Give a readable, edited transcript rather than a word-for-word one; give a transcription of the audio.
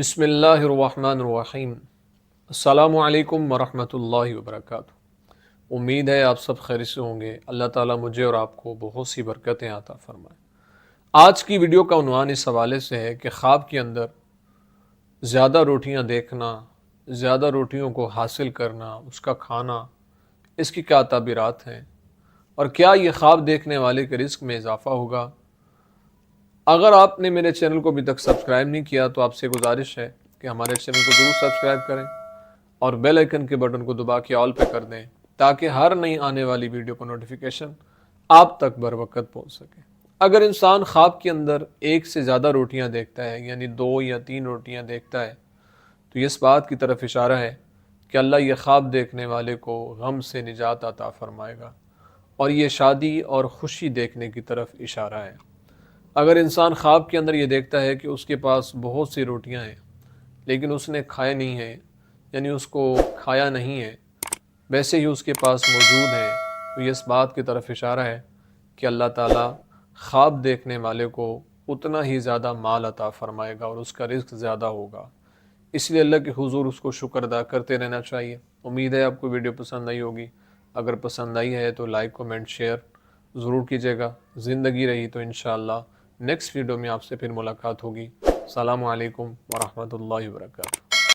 بسم اللہ الرحمن الرحیم۔ السلام علیکم ورحمۃ اللہ وبرکاتہ۔ امید ہے آپ سب خیر سے ہوں گے۔ اللہ تعالیٰ مجھے اور آپ کو بہت سی برکتیں عطا فرمائے۔ آج کی ویڈیو کا عنوان اس حوالے سے ہے کہ خواب کے اندر زیادہ روٹیاں دیکھنا، زیادہ روٹیوں کو حاصل کرنا، اس کا کھانا، اس کی کیا تعبیرات ہیں، اور کیا یہ خواب دیکھنے والے کے رزق میں اضافہ ہوگا۔ اگر آپ نے میرے چینل کو ابھی تک سبسکرائب نہیں کیا تو آپ سے گزارش ہے کہ ہمارے چینل کو ضرور سبسکرائب کریں اور بیل آئیکن کے بٹن کو دبا کے آل پہ کر دیں تاکہ ہر نئی آنے والی ویڈیو کا نوٹیفیکیشن آپ تک بر وقت پہنچ سکے۔ اگر انسان خواب کے اندر ایک سے زیادہ روٹیاں دیکھتا ہے، یعنی 2 یا 3 روٹیاں دیکھتا ہے، تو یہ اس بات کی طرف اشارہ ہے کہ اللہ یہ خواب دیکھنے والے کو غم سے نجات عطا فرمائے گا، اور یہ شادی اور خوشی دیکھنے کی طرف اشارہ ہے۔ اگر انسان خواب کے اندر یہ دیکھتا ہے کہ اس کے پاس بہت سی روٹیاں ہیں لیکن اس نے کھائے نہیں ہیں، یعنی اس کو کھایا نہیں ہے، ویسے ہی اس کے پاس موجود ہیں، تو یہ اس بات کی طرف اشارہ ہے کہ اللہ تعالیٰ خواب دیکھنے والے کو اتنا ہی زیادہ مال عطا فرمائے گا اور اس کا رزق زیادہ ہوگا۔ اس لیے اللہ کے حضور اس کو شکر ادا کرتے رہنا چاہیے۔ امید ہے آپ کو ویڈیو پسند آئی ہوگی۔ اگر پسند آئی ہے تو لائک، کمنٹ، شیئر ضرور کیجیے گا۔ زندگی رہی تو انشاءاللہ نیکسٹ ویڈیو میں آپ سے پھر ملاقات ہوگی۔ السلام علیکم ورحمۃ اللہ وبرکاتہ۔